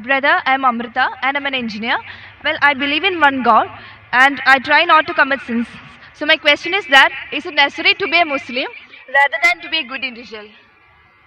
Brother, I'm Amrita and I'm an engineer. Well, I believe in one God and I try not to commit sins. So my question is that, is it necessary to be a Muslim rather than to be a good individual?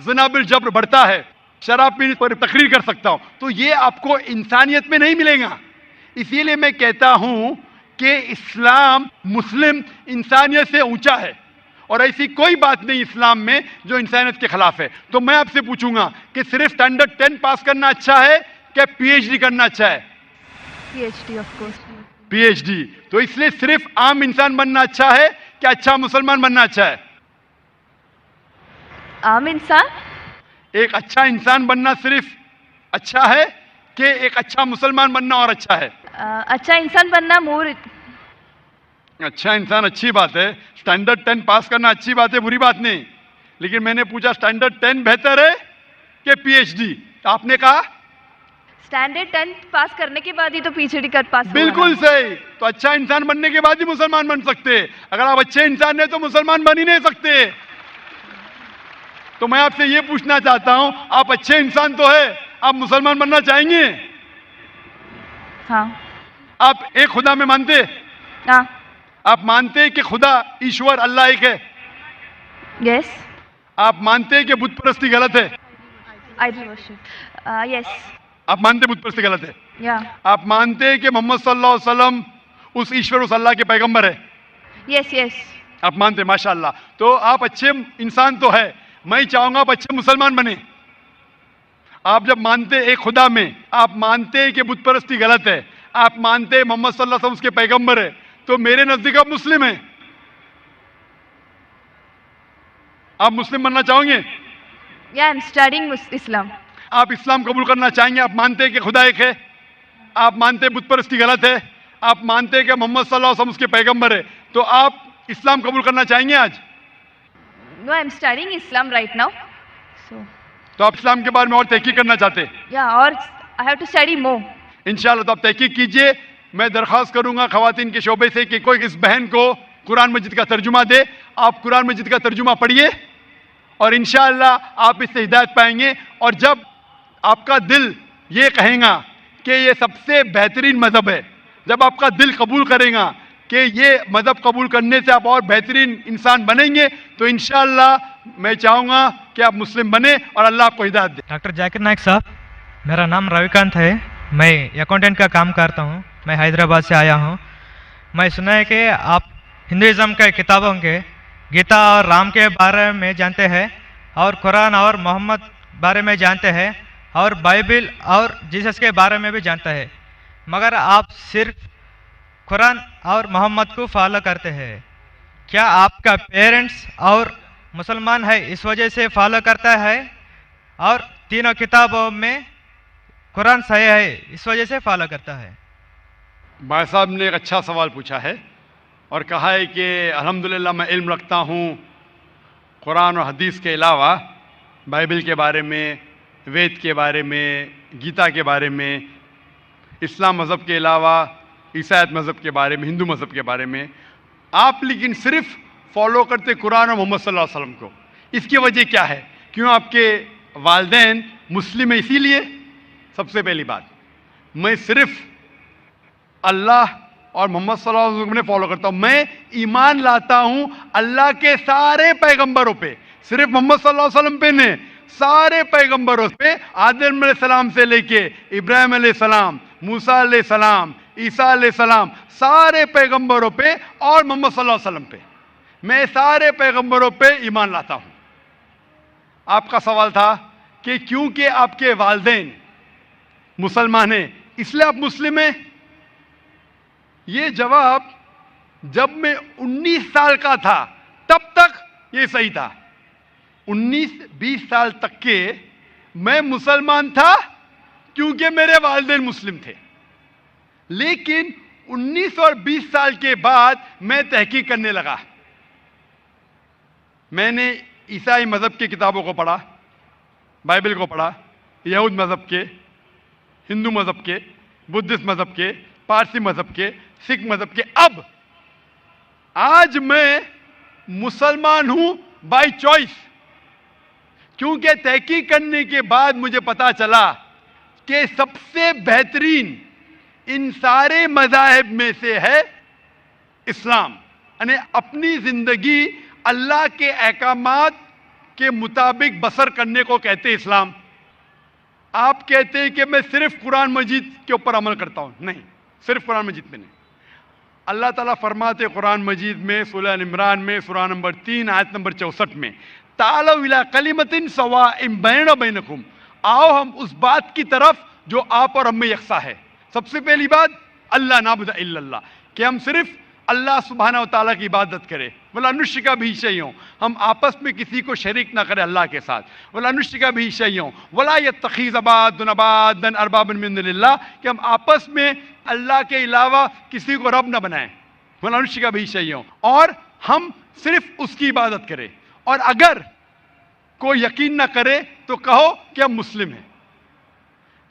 زنا بالجبر بڑھتا ہے. شراب پینے پر تقریر کر سکتا ہوں. تو یہ آپ کو انسانیت میں نہیں ملے گا. اسی لیے میں کہتا ہوں کہ اسلام مسلم انسانیت سے اونچا ہے, اور ایسی کوئی بات نہیں اسلام میں جو انسانیت کے خلاف ہے. تو میں آپ سے پوچھوں گا کہ صرف اسٹینڈرڈ 10 پاس کرنا اچھا ہے کہ پی ایچ ڈی کرنا اچھا ہے؟ PhD, of course. P H D. تو اس لیے صرف عام انسان بننا اچھا ہے کہ اچھا مسلمان بننا اچھا ہے؟ عام انسان. ایک اچھا انسان بننا صرف اچھا ہے کہ ایک اچھا مسلمان بننا اور اچھا ہے؟ اچھا انسان بننا مور. اچھا انسان اچھی بات ہے, اسٹینڈرڈ 10 پاس کرنا اچھی بات ہے, بری بات نہیں. لیکن میں نے پوچھا اسٹینڈرڈ 10 بہتر ہے کہ پی ایچ ڈی؟ آپ نے کہا اسٹینڈرڈ 10 پاس کرنے کے بعد ہی تو PhD کر پاس. بالکل صحیح. تو اچھا انسان بننے کے بعد ہی مسلمان بن سکتے. اگر آپ اچھے انسان ہیں تو مسلمان بن ہی نہیں سکتے. تو میں آپ سے یہ پوچھنا چاہتا ہوں, آپ اچھے انسان تو ہے, آپ مسلمان بننا چاہیں گے؟ ہاں. آپ ایک خدا میں مانتے؟ ہاں. آپ مانتے ہیں کہ خدا ایشور اللہ ایک ہے؟ یس. آپ مانتے ہیں کہ بت پرستی غلط ہے؟ Idol worship. یس. آپ مانتے بت پرستی غلط ہے؟ یا. آپ مانتے ہیں کہ محمد صلی اللہ علیہ وسلم اس ایشور اس اللہ کے پیغمبر ہے؟ یس یس. آپ مانتے ہیں, ماشاء اللہ. تو آپ اچھے انسان تو ہے. میں چاہوں گا آپ اچھے مسلمان بنے. آپ جب مانتے ایک خدا میں, آپ مانتے کہ بت پرستی غلط ہے, آپ مانتے محمد صلی اللہ علیہ وسلم اس کے پیغمبر ہے, تو میرے نزدیک آپ مسلم ہیں. آپ مسلم بننا چاہیں گے؟ یا آئی ایم اسٹڈینگ اسلام. آپ اسلام قبول کرنا چاہیں گے؟ آپ مانتے ہیں کہ خدا ایک ہے, آپ مانتے بت پرستی غلط ہے, آپ مانتے کہ محمد صلی اللہ علیہ وسلم اس کے پیغمبر ہے, تو آپ اسلام قبول کرنا چاہیں گے آج؟ No, I am studying Islam right now. So تو آپ اسلام کے بارے میں اور تحقیق کرنا چاہتے ہیں؟ یا, اور آئی ہیو ٹو اسٹڈی مور. انشاءاللہ. تو آپ تحقیق کیجئے. میں درخواست کروں گا خواتین کے شعبے سے کہ کوئی اس بہن کو قرآن مجید کا ترجمہ دے. آپ قرآن مجید کا ترجمہ پڑھیے اور انشاءاللہ آپ اس سے ہدایت پائیں گے. اور جب آپ کا دل یہ کہیں گا کہ یہ سب سے بہترین مذہب ہے, جب آپ کا دل قبول کرے گا کہ یہ مذہب قبول کرنے سے آپ اور بہترین انسان بنیں گے, تو انشاءاللہ میں چاہوں گا کہ آپ مسلم بنیں اور اللہ آپ کو ہدایت دے. ڈاکٹر ذاکر نائک صاحب, میرا نام رویکانت ہے. میں اکاؤنٹنٹ کا کام کرتا ہوں. میں حیدرآباد سے آیا ہوں. میں سنا ہے کہ آپ ہندوازم کے کتابوں کے گیتا اور رام کے بارے میں جانتے ہیں, اور قرآن اور محمد بارے میں جانتے ہیں, اور بائبل اور جیسس کے بارے میں بھی جانتا ہے, مگر آپ صرف قرآن اور محمد کو فالو کرتے ہیں. کیا آپ کا پیرنٹس اور مسلمان ہے اس وجہ سے فالو کرتا ہے, اور تینوں کتابوں میں قرآن صحیح ہے اس وجہ سے فالو کرتا ہے؟ بھائی صاحب نے ایک اچھا سوال پوچھا ہے اور کہا ہے کہ الحمدللہ میں علم رکھتا ہوں قرآن اور حدیث کے علاوہ, بائبل کے بارے میں, وید کے بارے میں, گیتا کے بارے میں, اسلام مذہب کے علاوہ عیسائیت مذہب کے بارے میں, ہندو مذہب کے بارے میں. آپ لیکن صرف فالو کرتے قرآن اور محمد صلی اللہ علیہ وسلم کو. اس کی وجہ کیا ہے؟ کیوں آپ کے والدین مسلم ہیں اسی لیے؟ سب سے پہلی بات, میں صرف اللہ اور محمد صلی اللہ علیہ وسلم نے فالو کرتا ہوں. میں ایمان لاتا ہوں اللہ کے سارے پیغمبروں پہ, صرف محمد صلی اللہ علیہ وسلم پہ نہیں, سارے پیغمبروں پہ, آدم علیہ السلام سے لے کے ابراہیم علیہ السلام, موسیٰ علیہ السلام, عیسیٰ علیہ السلام, سارے پیغمبروں پہ اور محمد صلی اللہ علیہ وسلم پہ. میں سارے پیغمبروں پہ ایمان لاتا ہوں. آپ کا سوال تھا کہ کیونکہ آپ کے والدین مسلمان ہیں اس لیے آپ مسلم ہیں. یہ جواب جب میں 19 سال کا تھا تب تک یہ صحیح تھا. 19-20 سال تک کے میں مسلمان تھا کیونکہ میرے والدین مسلم تھے. لیکن 19 اور 20 سال کے بعد میں تحقیق کرنے لگا. میں نے عیسائی مذہب کی کتابوں کو پڑھا, بائبل کو پڑھا, یہود مذہب کے, ہندو مذہب کے, بدھسٹ مذہب کے, پارسی مذہب کے, سکھ مذہب کے. اب آج میں مسلمان ہوں بائی چوائس, کیونکہ تحقیق کرنے کے بعد مجھے پتا چلا کہ سب سے بہترین ان سارے مذاہب میں سے ہے اسلام. یعنی اپنی زندگی اللہ کے احکامات کے مطابق بسر کرنے کو کہتے اسلام. آپ کہتے ہیں کہ میں صرف قرآن مجید کے اوپر عمل کرتا ہوں. نہیں, صرف قرآن مجید میں نہیں. اللہ تعالیٰ فرماتے قرآن مجید میں سورہ عمران میں سورہ نمبر 3 آیت نمبر 64 میں, تعالوا الی کلمۃ سواء بیننا وبینکم, آؤ ہم اس بات کی طرف جو آپ اور ہم میں یکساں ہے. سب سے پہلی بات اللہ نعبد الا اللہ, کہ ہم صرف اللہ سبحانہ و تعالیٰ کی عبادت کرے. ولا نشرک بہ شیئا, ہم آپس میں کسی کو شریک نہ کرے اللہ کے ساتھ. ولا نشرک بہ شیئا ولا یتخذ بعضنا بعضا اربابا من دون اللہ, کہ ہم آپس میں اللہ کے علاوہ کسی کو رب نہ بنائیں. ولا نشرک بہ شیئا, اور ہم صرف اس کی عبادت کریں. اور اگر کوئی یقین نہ کرے تو کہو کہ ہم مسلم ہیں.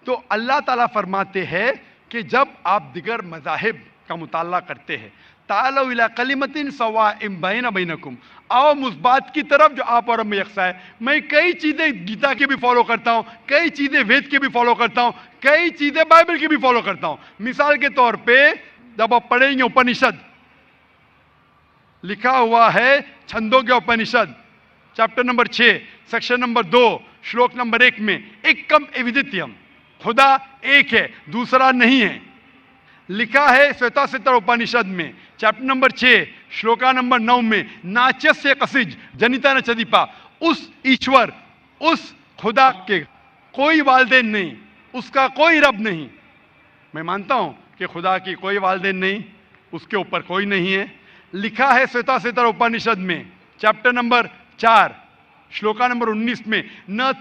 تو اللہ تعالیٰ فرماتے ہیں کہ جب آپ دیگر مذاہب کا مطالعہ کرتے ہیں, تعالوا الی کلمۃ سواء بیننا وبینکم, آؤ اس بات کی طرف جو آپ اور ہم میں یکساں ہے. میں کئی چیزیں گیتا کی بھی فالو کرتا ہوں, کئی چیزیں وید کی بھی فالو کرتا ہوں, کئی چیزیں بائبل کی بھی فالو کرتا ہوں. مثال کے طور پہ جب آپ پڑھیں گے اپنشد, لکھا ہوا ہے Chandogya Upanishad chapter number 6 section number 2 شلوک نمبر 1 میں, ایکم ایودتیم, خدا ایک ہے دوسرا نہیں ہے. لکھا ہے سویتا ستر اپنشد میں چیپٹر نمبر 6 شلوکا نمبر 9 میں, ناچس کسج جنیتا ن چدیپا, اس ایشور اس خدا کے کوئی والدین نہیں, اس کا کوئی رب نہیں. میں مانتا ہوں کہ خدا کی کوئی والدین نہیں, اس کے اوپر کوئی نہیں ہے. لکھا ہے سویتا ستر اپنشد میں چیپٹر نمبر 4 شلوکا نمبر 19 میں, نہ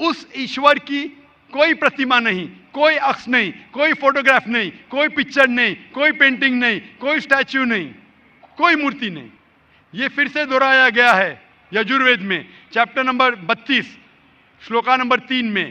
اس ایشور کی کوئی پرتیما نہیں, کوئی عکس نہیں, کوئی فوٹوگراف نہیں, کوئی پکچر نہیں, کوئی پینٹنگ نہیں, کوئی اسٹیچو نہیں, کوئی مورتی نہیں. یہ پھر سے دہرایا گیا ہے یجوروید میں چیپٹر نمبر 32 شلوکا نمبر 3 میں,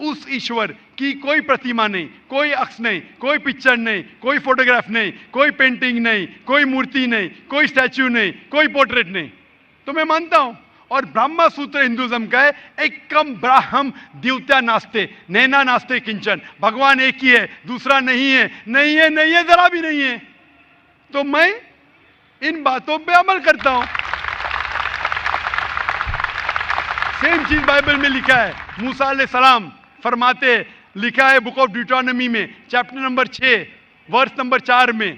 اس ایشور کی کوئی پرتیما نہیں, کوئی عکس نہیں, کوئی پکچر نہیں, کوئی فوٹوگراف نہیں, کوئی پینٹنگ نہیں, کوئی مورتی نہیں, کوئی اسٹیچو نہیں, کوئی پورٹریٹ نہیں. تو میں مانتا ہوں. اور برہما سوتر ہندوازم کا ہے, ایکم براہم دیوتا ناستے نینا ناستے کنچن, بھگوان ایک ہی ہے دوسرا نہیں ہے, نہیں ہے, نہیں ہے, ذرا بھی نہیں ہے. تو میں ان باتوں پہ عمل کرتا ہوں. سیم چیز بائبل میں لکھا ہے. موسیٰ علیہ السلام فرماتے, لکھا ہے بک آف ڈیوٹرانومی میں چیپٹر نمبر 6 ورس نمبر 4 میں,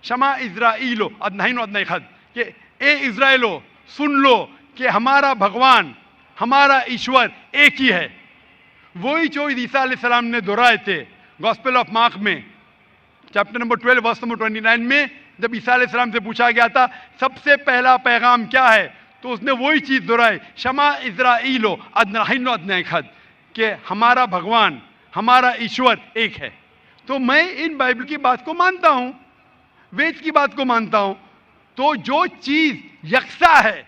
شما اسرائیلو ادنائنو ادنائی خد, کہ اے اسرائیلو سن لو کہ ہمارا بھگوان ہمارا ایشور ایک ہی ہے. وہی جو عیسیٰ علیہ السلام نے دہرائے تھے گاسپل آف مارک میں چیپٹر نمبر 12 ورس نمبر 29 میں, جب عیسیٰ علیہ السلام سے پوچھا گیا تھا سب سے پہلا پیغام کیا ہے, تو اس نے وہی چیز دہرائی, شما اسرائیلو ادنائنو ادنائی خد, کہ ہمارا بھگوان ہمارا ایشور ایک ہے. تو میں ان بائبل کی بات کو مانتا ہوں, وید کی بات کو مانتا ہوں. تو جو چیز یکساں ہے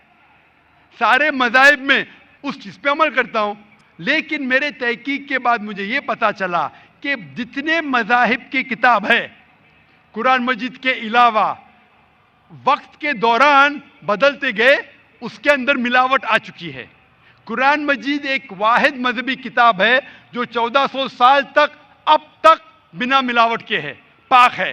سارے مذاہب میں, اس چیز پہ عمل کرتا ہوں. لیکن میرے تحقیق کے بعد مجھے یہ پتا چلا کہ جتنے مذاہب کی کتاب ہے قرآن مجید کے علاوہ وقت کے دوران بدلتے گئے, اس کے اندر ملاوٹ آ چکی ہے. قرآن مجید ایک واحد مذہبی کتاب ہے جو 1400 سال تک اب تک بنا ملاوٹ کے ہے, پاک ہے.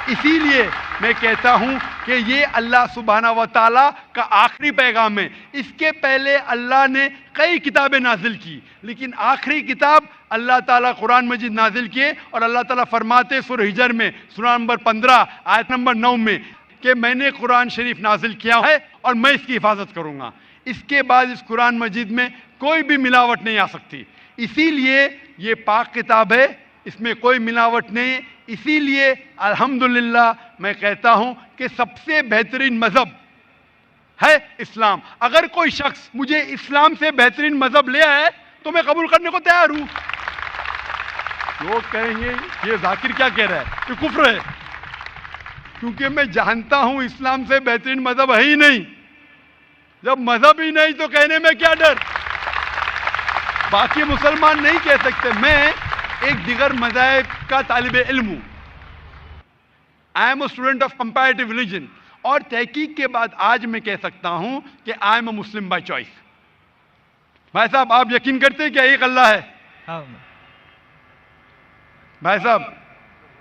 اسی لیے میں کہتا ہوں کہ یہ اللہ سبحانہ و تعالیٰ کا آخری پیغام ہے. اس کے پہلے اللہ نے کئی کتابیں نازل کی, لیکن آخری کتاب اللہ تعالیٰ قرآن مجید نازل کیے. اور اللہ تعالیٰ فرماتے سورہ ہجر میں سورہ نمبر 15 آیت نمبر 9 میں کہ میں نے قرآن شریف نازل کیا ہے اور میں اس کی حفاظت کروں گا. اس کے بعد اس قرآن مجید میں کوئی بھی ملاوٹ نہیں آ سکتی. اسی لیے یہ پاک کتاب ہے, اس میں کوئی ملاوٹ نہیں. اسی لیے الحمدللہ میں کہتا ہوں کہ سب سے بہترین مذہب ہے اسلام. اگر کوئی شخص مجھے اسلام سے بہترین مذہب لے آئے تو میں قبول کرنے کو تیار ہوں. لوگ کہیں گے یہ ذاکر کیا کہہ رہا ہے, یہ کفر ہے. کیونکہ میں جانتا ہوں اسلام سے بہترین مذہب ہے ہی نہیں. جب مذہب ہی نہیں تو کہنے میں کیا ڈر. باقی مسلمان نہیں کہہ سکتے. میں ایک دیگر مذاہب کا طالب علم ہوں. I am a student of comparative religion. اور تحقیق کے بعد آج میں کہہ سکتا ہوں کہ I am a Muslim by choice. بھائی صاحب آپ یقین کرتے ہیں کہ ایک اللہ ہے؟ ہاں بھائی صاحب